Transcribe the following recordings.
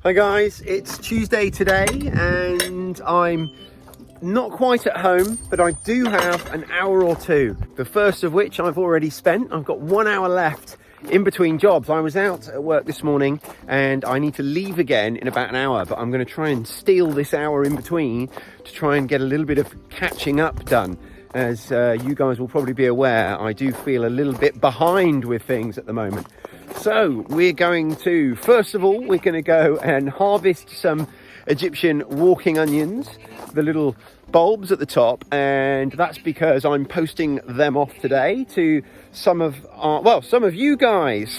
Hi guys, it's Tuesday today and I'm not quite at home, but I do have an hour or two. The first of which I've already spent. I've got 1 hour left in between jobs. I was out at work this morning and I need to leave again in about an hour, but I'm going to try and steal this hour in between to try and get a little bit of catching up done. As you guys will probably be aware, I do feel a little bit behind with things at the moment. So we're going to, first of all, we're going to go and harvest some Egyptian walking onions, the little bulbs at the top, and that's because I'm posting them off today to some of you guys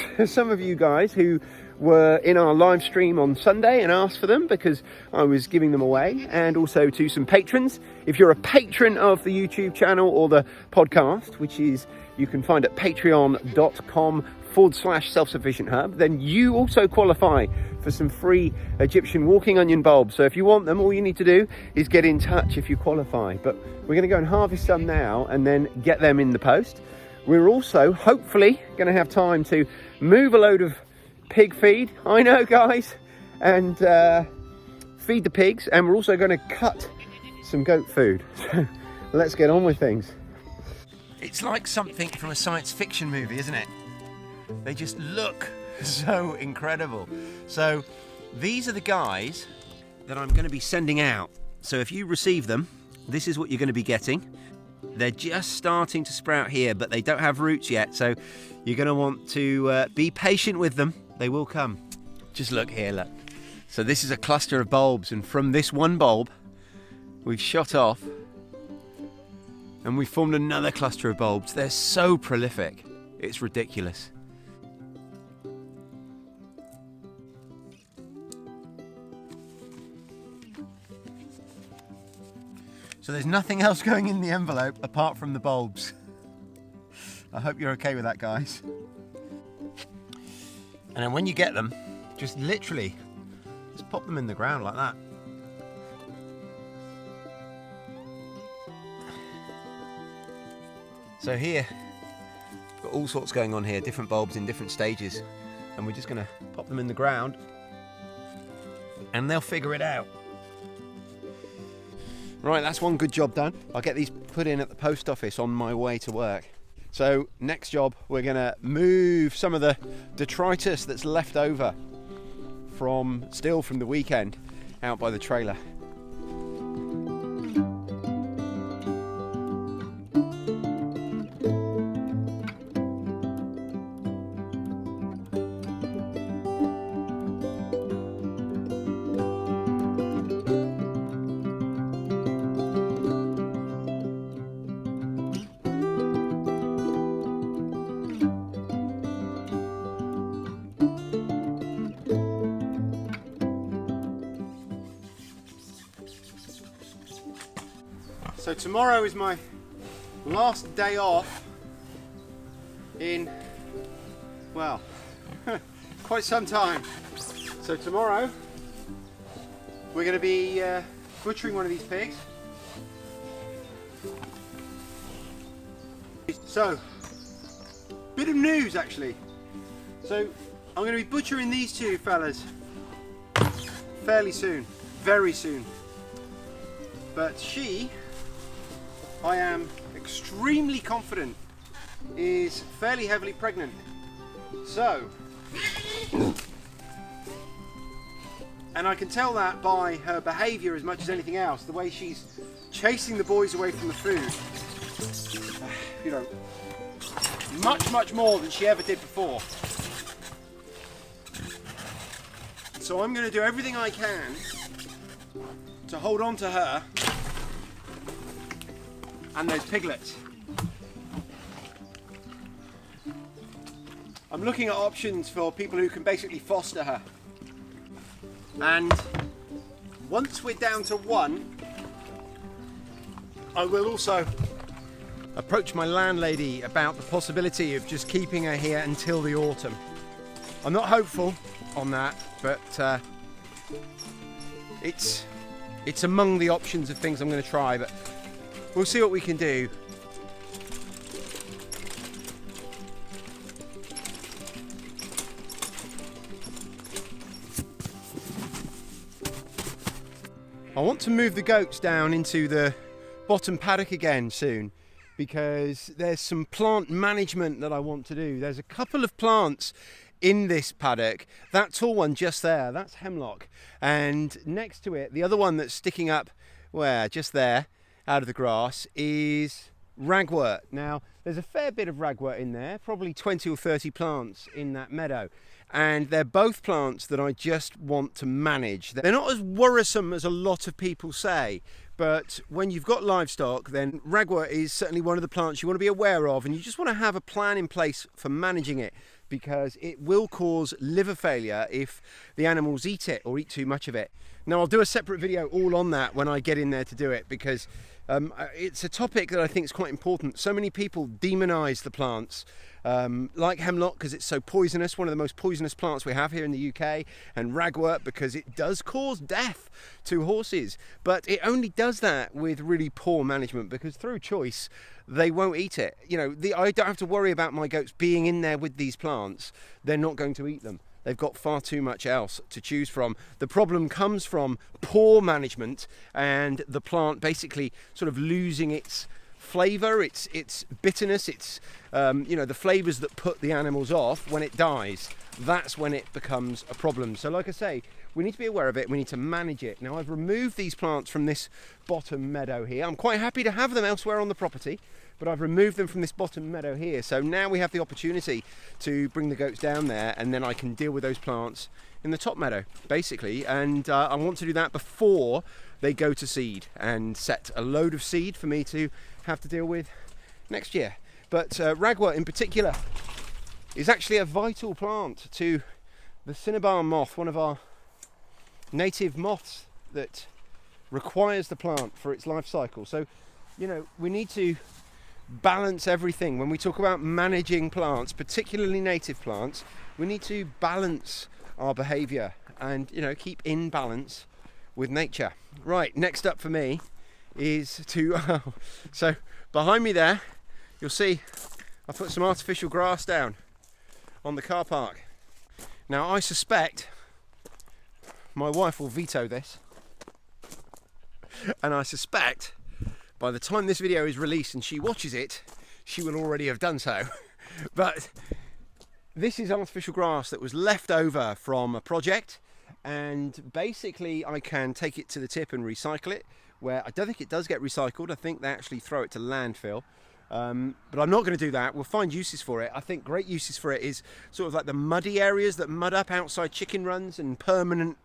who were in our live stream on Sunday and asked for them because I was giving them away, and also to some patrons. If you're a patron of the YouTube channel or the podcast, which is you can find at patreon.com/self-sufficient hub, then you also qualify for some free Egyptian walking onion bulbs. So if you want them, all you need to do is get in touch if you qualify. But we're going to go and harvest some now and then get them in the post. We're also hopefully going to have time to move a load of pig feed, I know guys, and feed the pigs, and we're also going to cut some goat food. So let's get on with things. It's like something from a science fiction movie, isn't it? They just look so incredible. So these are the guys that I'm going to be sending out. So if you receive them, this is what you're going to be getting. They're just starting to sprout here, but they don't have roots yet, so you're going to want to be patient with them. They will come. Just look here, look. So this is a cluster of bulbs, and from this one bulb we've shot off and we formed another cluster of bulbs. They're so prolific, it's ridiculous. So there's nothing else going in the envelope apart from the bulbs. I hope you're okay with that, guys. And then when you get them, just literally just pop them in the ground like that. So here, we've got all sorts going on here, different bulbs in different stages, and we're just going to pop them in the ground and they'll figure it out. Right, that's one good job done. I'll get these put in at the post office on my way to work. So next job, we're going to move some of the detritus that's left over from the weekend out by the trailer. So tomorrow is my last day off in, well, quite some time. So tomorrow we're going to be butchering one of these pigs. So, bit of news actually. So I'm going to be butchering these two fellas fairly soon, very soon. But she, I am extremely confident, is fairly heavily pregnant. So, and I can tell that by her behaviour as much as anything else, the way she's chasing the boys away from the food. You know, much more than she ever did before. So I'm going to do everything I can to hold on to her and those piglets. I'm looking at options for people who can basically foster her. And once we're down to one, I will also approach my landlady about the possibility of just keeping her here until the autumn. I'm not hopeful on that, but it's among the options of things I'm going to try, but we'll see what we can do. I want to move the goats down into the bottom paddock again soon, because there's some plant management that I want to do. There's a couple of plants in this paddock. That tall one just there, that's hemlock, and next to it, the other one that's sticking up, where, just there, out of the grass, is ragwort. Now, there's a fair bit of ragwort in there, probably 20 or 30 plants in that meadow, and they're both plants that I just want to manage. They're not as worrisome as a lot of people say, but when you've got livestock, then ragwort is certainly one of the plants you want to be aware of, and you just want to have a plan in place for managing it, because it will cause liver failure if the animals eat it or eat too much of it. Now, I'll do a separate video all on that when I get in there to do it, because it's a topic that I think is quite important. So many people demonize the plants, like hemlock because it's so poisonous, one of the most poisonous plants we have here in the UK, and ragwort because it does cause death to horses. But it only does that with really poor management, because through choice they won't eat it. You know, I don't have to worry about my goats being in there with these plants. They're not going to eat them. They've got far too much else to choose from. The problem comes from poor management and the plant basically sort of losing its flavour, its bitterness, its the flavours that put the animals off. When it dies, that's when it becomes a problem. So like I say, we need to be aware of it, we need to manage it. Now, I've removed these plants from this bottom meadow here. I'm quite happy to have them elsewhere on the property, but I've removed them from this bottom meadow here. So now we have the opportunity to bring the goats down there, and then I can deal with those plants in the top meadow, basically. And I want to do that before they go to seed and set a load of seed for me to have to deal with next year. But ragwort in particular is actually a vital plant to the cinnabar moth, one of our native moths that requires the plant for its life cycle. So, you know, we need to balance everything. When we talk about managing plants, particularly native plants, we need to balance our behaviour and, you know, keep in balance with nature. Right, next up for me is to so behind me there you'll see I put some artificial grass down on the car park. Now, I suspect my wife will veto this, and I suspect by the time this video is released and she watches it, she will already have done so. But this is artificial grass that was left over from a project, and basically I can take it to the tip and recycle it, where I don't think it does get recycled. I think they actually throw it to landfill. But I'm not going to do that. We'll find uses for it. I think great uses for it is sort of like the muddy areas that mud up outside chicken runs and permanent,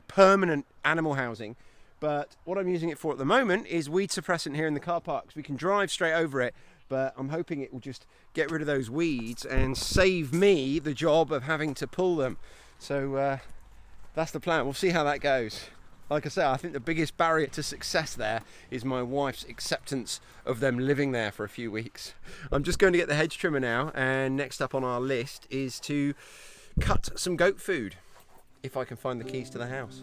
permanent animal housing. But what I'm using it for at the moment is weed suppressant here in the car park, because we can drive straight over it. But I'm hoping it will just get rid of those weeds and save me the job of having to pull them. So that's the plan. We'll see how that goes. Like I say, I think the biggest barrier to success there is my wife's acceptance of them living there for a few weeks. I'm just going to get the hedge trimmer now, and next up on our list is to cut some goat food, if I can find the keys to the house.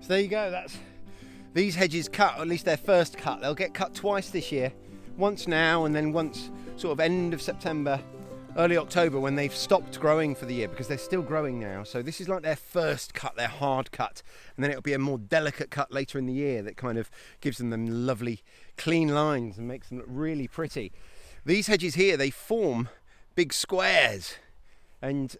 So there you go, that's these hedges cut, or at least their first cut. They'll get cut twice this year, once now and then once sort of end of September, early October, when they've stopped growing for the year, because they're still growing now. So this is like their first cut, their hard cut, and then it'll be a more delicate cut later in the year that kind of gives them lovely clean lines and makes them look really pretty. These hedges here, they form big squares, and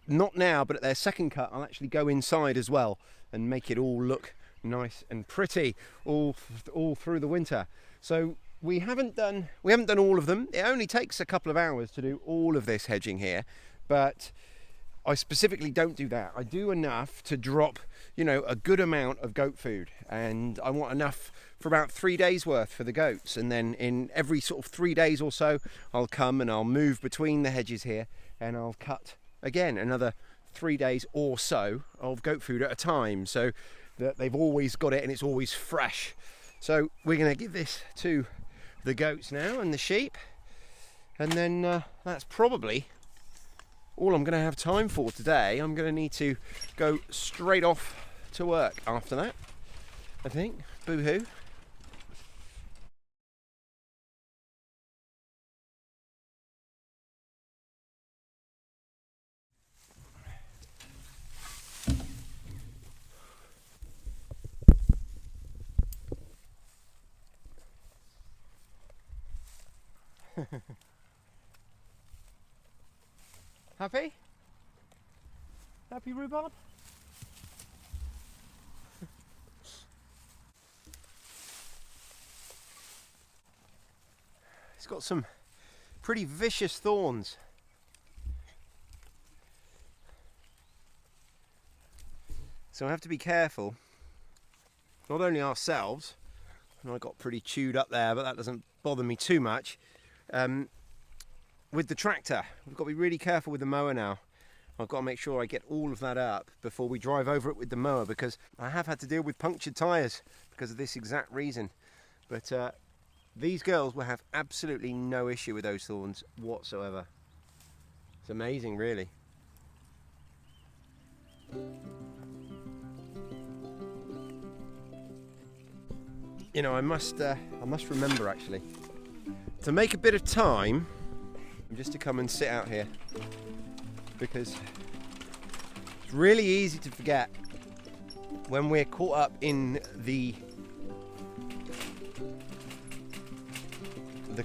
not now, but at their second cut I'll actually go inside as well and make it all look nice and pretty all through the winter. So we haven't done all of them. It only takes a couple of hours to do all of this hedging here, but I specifically don't do that. I do enough to drop, you know, a good amount of goat food, and I want enough for about 3 days worth for the goats, and then in every sort of 3 days or so I'll come and I'll move between the hedges here and I'll cut again another 3 days or so of goat food at a time, so that they've always got it and it's always fresh. So we're going to give this to the goats now and the sheep, and then that's probably all I'm going to have time for today. I'm going to need to go straight off to work after that, I think. Boo-hoo. Happy? Happy, rhubarb? It's got some pretty vicious thorns. So I have to be careful, not only ourselves, and I got pretty chewed up there, but that doesn't bother me too much. With the tractor, we've got to be really careful with the mower now. I've got to make sure I get all of that up before we drive over it with the mower, because I have had to deal with punctured tyres because of this exact reason. But these girls will have absolutely no issue with those thorns whatsoever. It's amazing, really. You know, I must remember actually to make a bit of time just to come and sit out here, because it's really easy to forget when we're caught up in the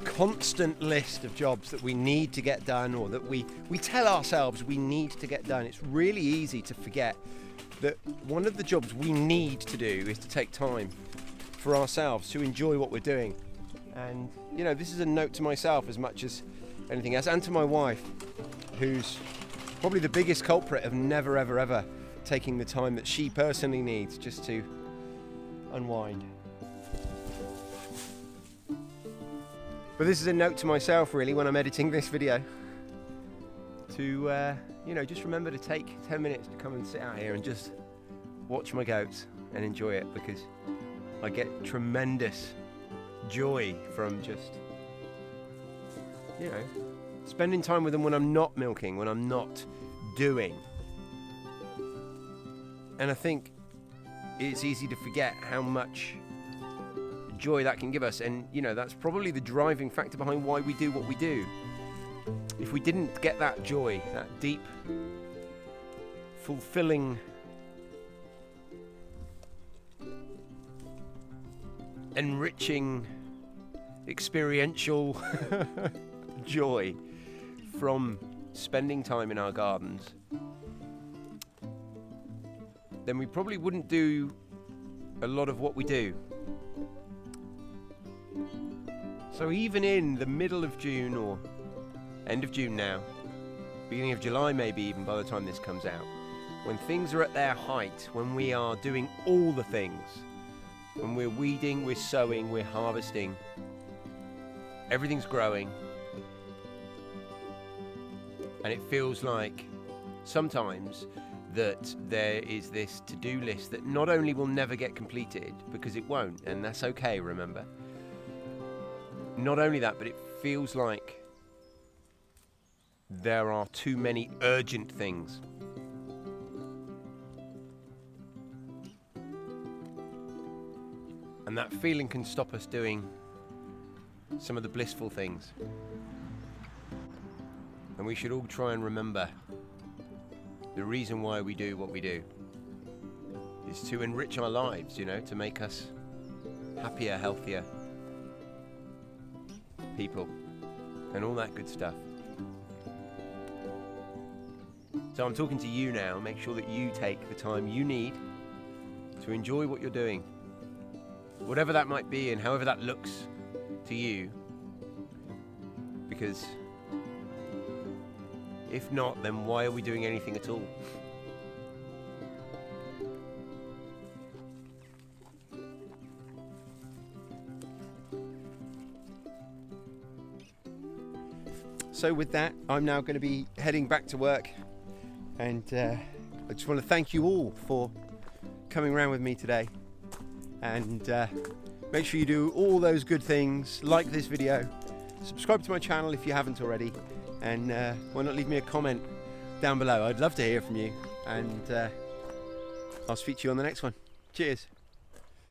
constant list of jobs that we need to get done, or that we tell ourselves we need to get done. It's really easy to forget that one of the jobs we need to do is to take time for ourselves to enjoy what we're doing. And you know, this is a note to myself as much as anything else, and to my wife, who's probably the biggest culprit of never ever taking the time that she personally needs just to unwind. But this is a note to myself really when I'm editing this video, to you know, just remember to take 10 minutes to come and sit out here and just watch my goats and enjoy it, because I get tremendous joy from just, you know, spending time with them when I'm not milking, when I'm not doing. And I think it's easy to forget how much joy that can give us, and you know, that's probably the driving factor behind why we do what we do. If we didn't get that joy, that deep, fulfilling, enriching, experiential joy from spending time in our gardens, then we probably wouldn't do a lot of what we do. So even in the middle of June, or end of June now, beginning of July maybe even by the time this comes out, when things are at their height, when we are doing all the things, when we're weeding, we're sowing, we're harvesting, everything's growing, and it feels like sometimes that there is this to-do list that not only will never get completed, because it won't, and that's okay, remember. Not only that, but it feels like there are too many urgent things. And that feeling can stop us doing some of the blissful things. And we should all try and remember the reason why we do what we do is to enrich our lives, you know, to make us happier, healthier people, and all that good stuff. So I'm talking to you now. Make sure that you take the time you need to enjoy what you're doing, whatever that might be and however that looks to you, because if not, then why are we doing anything at all? So with that, I'm now going to be heading back to work, and I just want to thank you all for coming around with me today, and make sure you do all those good things, like this video, subscribe to my channel if you haven't already, and why not leave me a comment down below. I'd love to hear from you, and I'll speak to you on the next one. Cheers.